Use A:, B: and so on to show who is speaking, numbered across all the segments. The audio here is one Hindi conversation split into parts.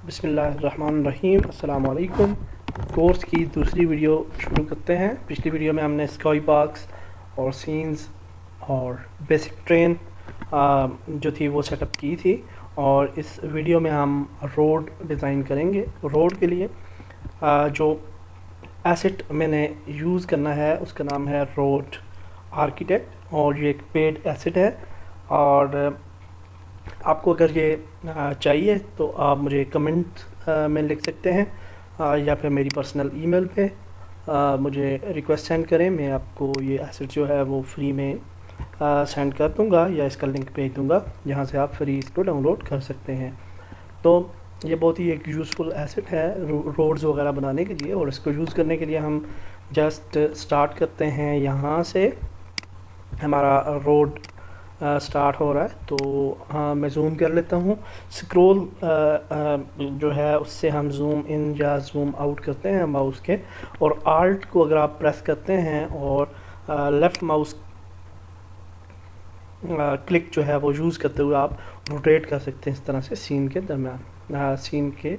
A: बिस्मिल्लाहिर्रहमानिर्रहीम। अस्सलाम वालेकुम। कोर्स की दूसरी वीडियो शुरू करते हैं। पिछली वीडियो में हमने स्काई पार्क्स और सीन्स और बेसिक ट्रेन जो थी वो सेटअप की थी, और इस वीडियो में हम रोड डिज़ाइन करेंगे। रोड के लिए जो एसेट मैंने यूज़ करना है उसका नाम है रोड आर्किटेक्ट, और ये एक पेड एसेट है। और आपको अगर ये चाहिए तो आप मुझे कमेंट में लिख सकते हैं, या फिर मेरी पर्सनल ईमेल पे मुझे रिक्वेस्ट सेंड करें। मैं आपको ये एसेट जो है वो फ्री में सेंड कर दूंगा, या इसका लिंक भेज दूंगा जहाँ से आप फ्री इसको डाउनलोड कर सकते हैं। तो ये बहुत ही एक यूज़फुल एसेट है रोड्स वगैरह बनाने के लिए, और इसको यूज़ करने के लिए हम जस्ट स्टार्ट करते हैं यहाँ से। हमारा रोड स्टार्ट हो रहा है, तो हाँ मैं ज़ूम कर लेता हूँ। स्क्रॉल जो है उससे हम जूम इन या जूम आउट करते हैं माउस के, और आल्ट को अगर आप प्रेस करते हैं और लेफ़्ट माउस क्लिक जो है वो यूज़ करते हुए आप रोटेट कर सकते हैं इस तरह से सीन के दरमियान, सीन के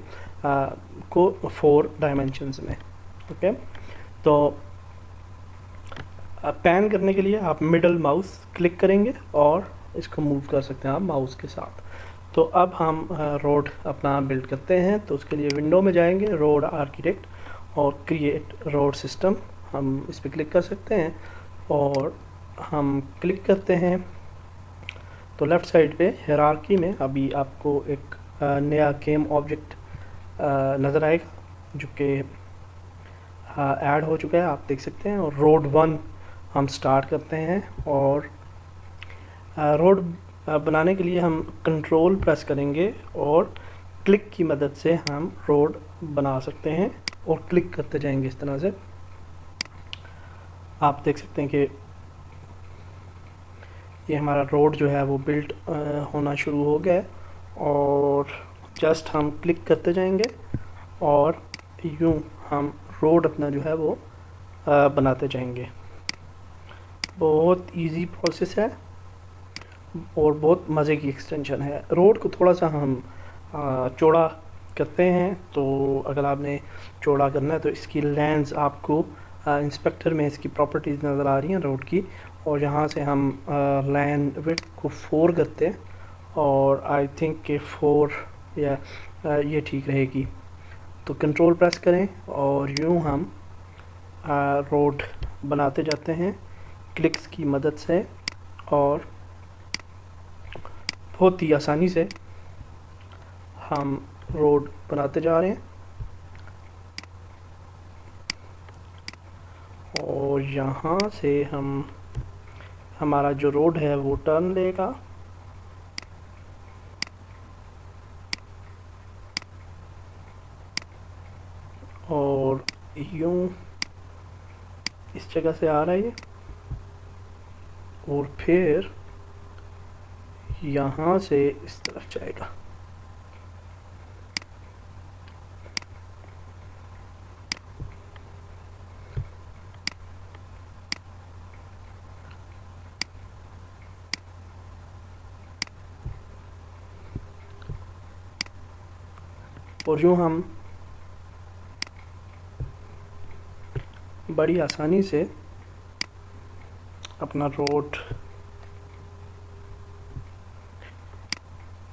A: को 4 डायमेंशंस में। ओके, तो पैन करने के लिए आप मिडल माउस क्लिक करेंगे और इसको मूव कर सकते हैं आप माउस के साथ। तो अब हम रोड अपना बिल्ड करते हैं। तो उसके लिए विंडो में जाएंगे, रोड आर्किटेक्ट और क्रिएट रोड सिस्टम, हम इस पर क्लिक कर सकते हैं। और हम क्लिक करते हैं तो लेफ़्ट साइड पे हायरार्की में अभी आपको एक नया केम ऑब्जेक्ट नज़र आएगा जो कि ऐड हो चुका है, आप देख सकते हैं। और रोड 1 हम स्टार्ट करते हैं, और रोड बनाने के लिए हम कंट्रोल प्रेस करेंगे और क्लिक की मदद से हम रोड बना सकते हैं, और क्लिक करते जाएंगे इस तरह से। आप देख सकते हैं कि ये हमारा रोड जो है वो बिल्ड होना शुरू हो गया है, और जस्ट हम क्लिक करते जाएंगे और यूँ हम रोड अपना जो है वो बनाते जाएंगे। बहुत इजी प्रोसेस है और बहुत मज़े की एक्सटेंशन है। रोड को थोड़ा सा हम चौड़ा करते हैं, तो अगर आपने चौड़ा करना है तो इसकी लेंस आपको इंस्पेक्टर में इसकी प्रॉपर्टीज़ नज़र आ रही हैं रोड की, और यहाँ से हम लाइन विड्थ को 4 करते हैं, और आई थिंक कि 4 या ये ठीक रहेगी। तो कंट्रोल प्रेस करें और यूँ हम रोड बनाते जाते हैं क्लिक्स की मदद से, और बहुत ही आसानी से हम रोड बनाते जा रहे हैं। और यहाँ से हमारा जो रोड है वो टर्न लेगा, और यूँ इस जगह से आ रहा है ये, और फिर यहाँ से इस तरफ जाएगा। और यूँ हम बड़ी आसानी से अपना रोड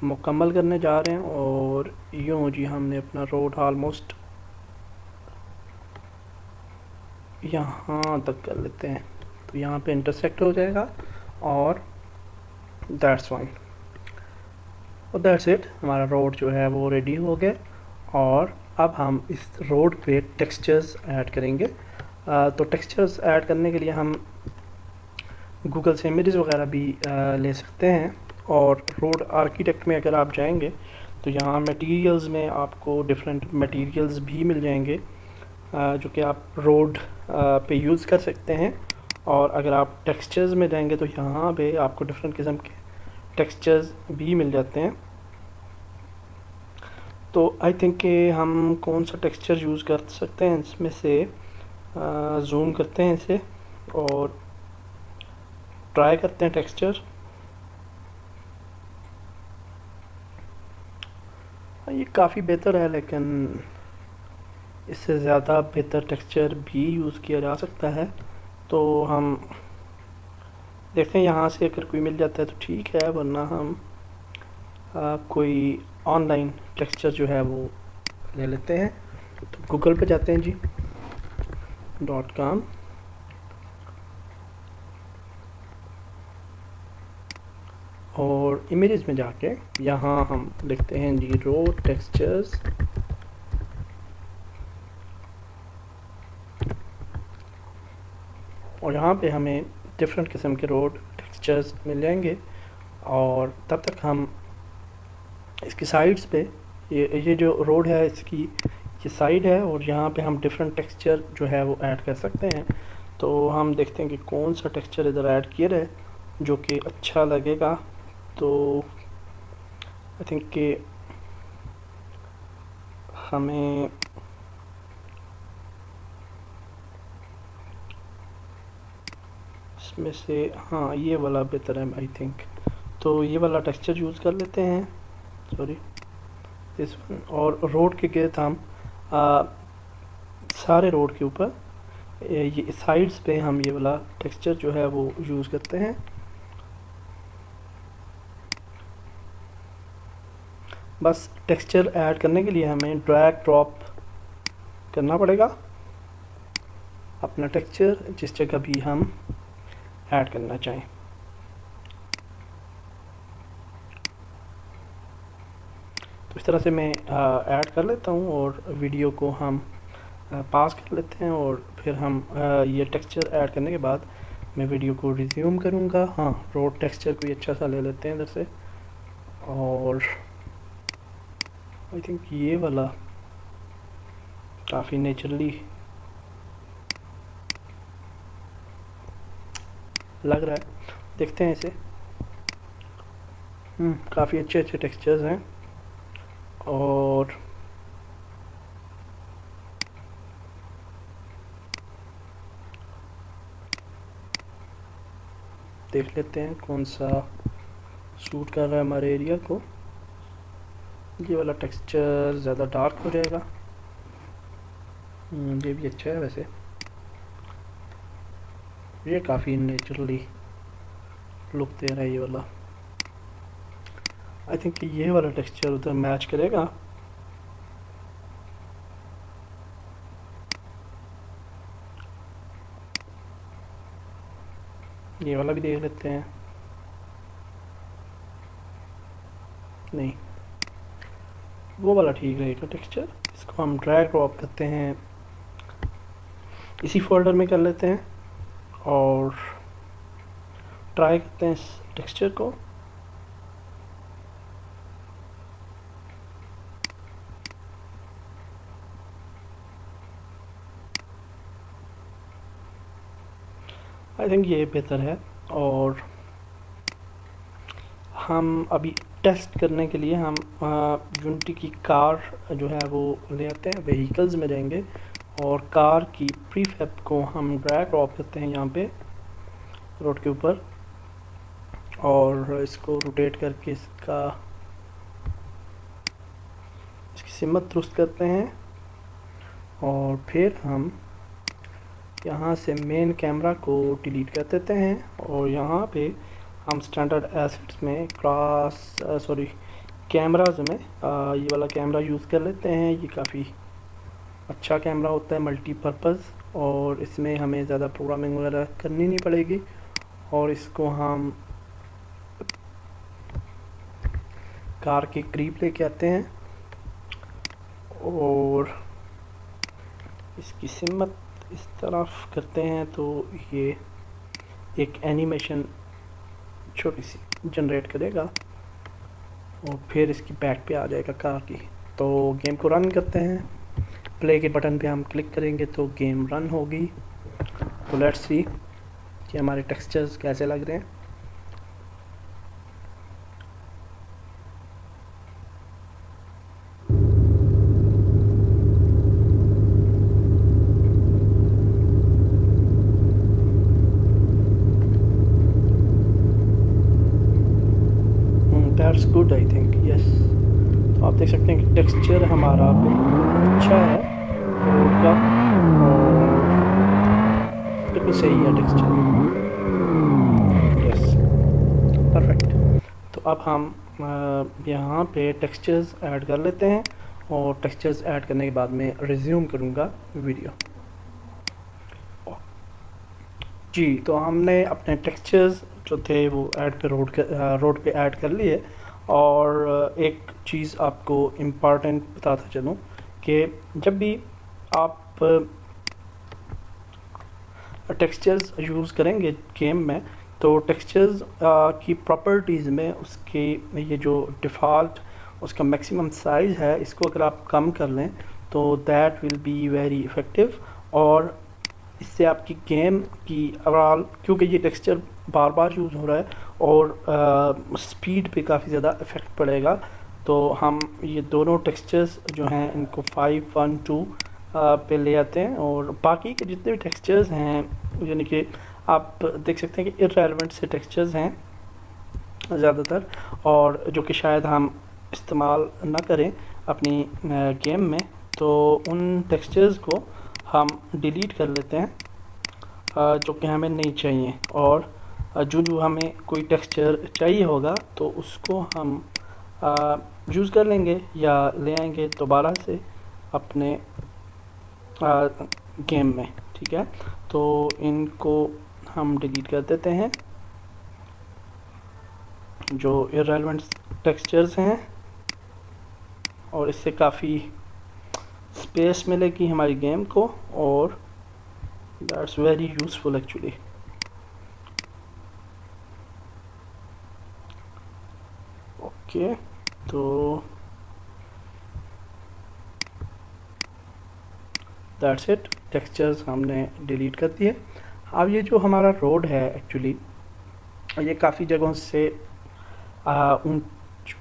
A: मुकम्मल करने जा रहे हैं। और यूँ जी हमने अपना रोड ऑलमोस्ट यहाँ तक कर लेते हैं, तो यहाँ पे इंटरसेक्ट हो जाएगा, और दैट्स फाइन। और दैट्स इट, हमारा रोड जो है वो रेडी हो गया। और अब हम इस रोड पे टेक्सचर्स ऐड करेंगे। तो टेक्सचर्स ऐड करने के लिए हम गूगल से इमेजेस वगैरह भी ले सकते हैं। और रोड आर्किटेक्ट में अगर आप जाएंगे तो यहाँ मटेरियल्स में आपको डिफरेंट मटेरियल्स भी मिल जाएंगे जो कि आप रोड पे यूज़ कर सकते हैं। और अगर आप टेक्सचर्स में जाएंगे तो यहाँ पे आपको डिफरेंट किस्म के टेक्सचर्स भी मिल जाते हैं। तो आई थिंक कि हम कौन सा टेक्सचर यूज़ कर सकते हैं इसमें से, जूम करते हैं इसे और ट्राई करते हैं टेक्सचर। ये काफ़ी बेहतर है, लेकिन इससे ज़्यादा बेहतर टेक्सचर भी यूज़ किया जा सकता है। तो हम देखते हैं, यहाँ से अगर कोई मिल जाता है तो ठीक है, वरना हम कोई ऑनलाइन टेक्सचर जो है वो ले लेते हैं। तो गूगल पे जाते हैं जी, .com, और इमेजेस में जाके यहाँ हम लिखते हैं जी रो टेक्सचर्स, और यहाँ पे हमें डिफरेंट किस्म के रोड टेक्सचर्स मिल जाएंगे। और तब तक हम इसकी साइड्स पे ये जो रोड है इसकी ये साइड है, और यहाँ पे हम डिफरेंट टेक्सचर जो है वो ऐड कर सकते हैं। तो हम देखते हैं कि कौन सा टेक्सचर इधर ऐड किया है जो कि अच्छा लगेगा। तो आई थिंक कि हमें इसमें से हाँ ये वाला बेहतर है आई थिंक। तो ये वाला टेक्सचर यूज़ कर लेते हैं, सॉरी दिस वन। और रोड के गिर्द हम सारे रोड के ऊपर ये साइड्स पे हम ये वाला टेक्सचर जो है वो यूज़ करते हैं। बस टेक्सचर ऐड करने के लिए हमें ड्रैग ड्रॉप करना पड़ेगा अपना टेक्सचर जिस जगह भी हम ऐड करना चाहें। तो इस तरह से मैं ऐड कर लेता हूँ, और वीडियो को हम पास कर लेते हैं, और फिर हम ये टेक्सचर ऐड करने के बाद मैं वीडियो को रिज्यूम करूँगा। हाँ, रोड टेक्सचर कोई अच्छा सा ले लेते हैं इधर से, और आई थिंक ये वाला काफ़ी नेचुरली लग रहा है, देखते हैं इसे। काफ़ी अच्छे अच्छे टेक्सचर्स हैं, और देख लेते हैं कौन सा सूट कर रहा है हमारे एरिया को। ये वाला टेक्सचर ज़्यादा डार्क हो जाएगा। ये भी अच्छा है वैसे, ये काफ़ी नेचुरली लुक दे रहा है ये वाला। आई थिंक ये वाला टेक्सचर उधर मैच करेगा। ये वाला भी देख लेते हैं, नहीं वो वाला ठीक रहेगा टेक्सचर। इसको हम ड्रैग ड्रॉप करते हैं, इसी फोल्डर में कर लेते हैं, और ट्राई करते हैं इस टेक्सचर को। आई थिंक ये बेहतर है। और हम अभी टेस्ट करने के लिए हम यूनिटी की कार जो है वो ले आते हैं, व्हीकल्स में जाएंगे, और कार की प्रीफैब को हम ड्रैग ड्रॉप करते हैं यहाँ पे रोड के ऊपर, और इसको रोटेट करके इसकी सिमत दुरुस्त करते हैं। और फिर हम यहाँ से मेन कैमरा को डिलीट कर देते हैं, और यहाँ पे हम स्टैंडर्ड एसेट्स में कैमराज में ये वाला कैमरा यूज़ कर लेते हैं। ये काफ़ी अच्छा कैमरा होता है, मल्टीपर्पज़, और इसमें हमें ज़्यादा प्रोग्रामिंग वगैरह करनी नहीं पड़ेगी। और इसको हम कार के करीब लेके आते हैं, और इसकी सिमत इस तरफ करते हैं, तो ये एक एनिमेशन छोटी सी जनरेट करेगा, और फिर इसकी बैक पे आ जाएगा कार की। तो गेम को रन करते हैं, प्ले के बटन पे हम क्लिक करेंगे तो गेम रन होगी। तो लेट्स सी कि हमारे टेक्सचर्स कैसे लग रहे हैं। That's good I think, yes. तो आप देख सकते हैं कि टेक्सचर हमारा बिल्कुल अच्छा है रोड का, और बिल्कुल सही है टेक्सचर। Yes, perfect. तो अब हम यहाँ पे टेक्सचर्स ऐड कर लेते हैं, और टेक्सचर्स ऐड करने के बाद में रिज्यूम करूँगा वीडियो। जी, तो हमने अपने टेक्सचर्स जो थे वो रोड पे ऐड कर लिए। और एक चीज़ आपको इम्पॉर्टेंट बताता चलूँ कि जब भी आप टेक्सचर्स यूज़ करेंगे गेम में, तो टेक्सचर्स की प्रॉपर्टीज़ में उसके ये जो डिफ़ॉल्ट उसका मैक्सिमम साइज़ है, इसको अगर आप कम कर लें तो that will be very effective. और इससे आपकी गेम की ओवरऑल, क्योंकि ये टेक्सचर बार बार यूज़ हो रहा है और स्पीड पे काफ़ी ज़्यादा इफ़ेक्ट पड़ेगा, तो हम ये दोनों टेक्सचर्स जो हैं इनको 5, 1, 2 पे ले आते हैं। और बाकी के जितने भी टेक्सचर्स हैं, यानी कि आप देख सकते हैं कि इररेलेवेंट से टेक्सचर्स हैं ज़्यादातर, और जो कि शायद हम इस्तेमाल ना करें अपनी गेम में, तो उन टेक्सचर्स को हम डिलीट कर लेते हैं जो कि हमें नहीं चाहिए। और जो हमें कोई टेक्सचर चाहिए होगा तो उसको हम यूज़ कर लेंगे या ले आएंगे दोबारा से अपने गेम में। ठीक है, तो इनको हम डिलीट कर देते हैं जो इररेलेवेंट टेक्सचर्स हैं, और इससे काफ़ी स्पेस मिलेगी हमारी गेम को, और that's very useful actually. Okay, तो दैट्स इट, टेक्सचर्स हमने डिलीट कर दिए। अब ये जो हमारा रोड है एक्चुअली, ये काफ़ी जगहों से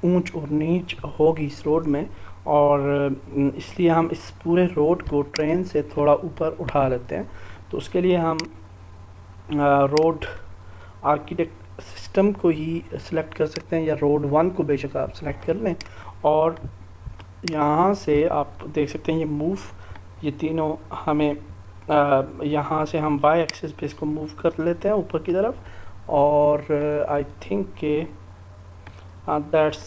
A: ऊंच और नीच होगी इस रोड में, और इसलिए हम इस पूरे रोड को ट्रेन से थोड़ा ऊपर उठा लेते हैं। तो उसके लिए हम रोड आर्किटेक्ट सिस्टम को ही सिलेक्ट कर सकते हैं, या रोड 1 को बेशक आप सिलेक्ट कर लें। और यहाँ से आप देख सकते हैं ये मूव, ये तीनों हमें यहाँ से हम वाई एक्सिस पे इसको मूव कर लेते हैं ऊपर की तरफ, और आई थिंक के दैट्स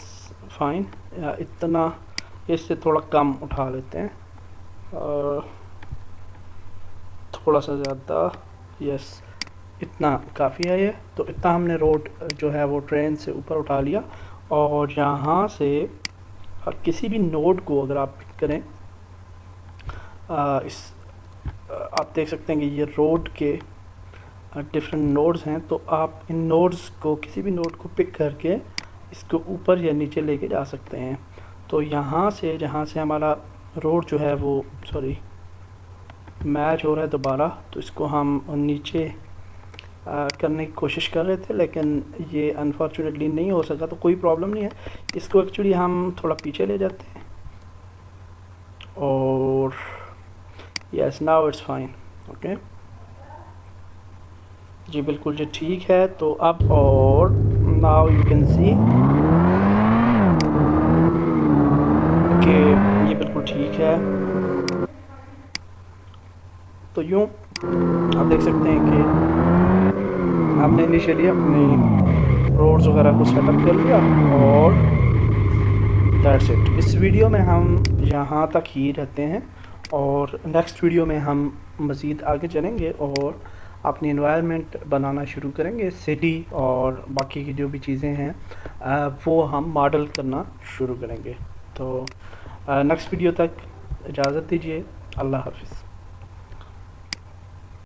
A: फाइन। इतना इससे थोड़ा कम उठा लेते हैं, थोड़ा सा ज़्यादा, यस, इतना काफ़ी है ये। तो इतना हमने रोड जो है वो ट्रेन से ऊपर उठा लिया। और यहाँ से किसी भी नोड को अगर आप पिक करें, आप देख सकते हैं कि ये रोड के डिफरेंट नोड्स हैं, तो आप इन नोड्स को, किसी भी नोड को पिक करके इसको ऊपर या नीचे लेके जा सकते हैं। तो यहाँ से, जहाँ से हमारा रोड जो है वो मैच हो रहा है दोबारा, तो इसको हम नीचे करने की कोशिश कर रहे थे, लेकिन ये अनफॉर्चुनेटली नहीं हो सका। तो कोई प्रॉब्लम नहीं है, इसको एक्चुअली हम थोड़ा पीछे ले जाते हैं, और yes, now it's fine. Okay जी, बिल्कुल जी, ठीक है। तो अब, और नाउ यू कैन सी कि ये बिल्कुल ठीक है। तो यूँ आप देख सकते हैं कि हमने इनिशियली अपनी रोड्स वगैरह को सेटअप कर लिया, और दैट्स इट। इस वीडियो में हम यहाँ तक ही रहते हैं, और नेक्स्ट वीडियो में हम मज़ीद आगे चलेंगे और अपनी एनवायरनमेंट बनाना शुरू करेंगे, सिटी और बाकी की जो भी चीज़ें हैं वो हम मॉडल करना शुरू करेंगे। तो नेक्स्ट वीडियो तक इजाज़त दीजिए, अल्लाह हाफ़िज़।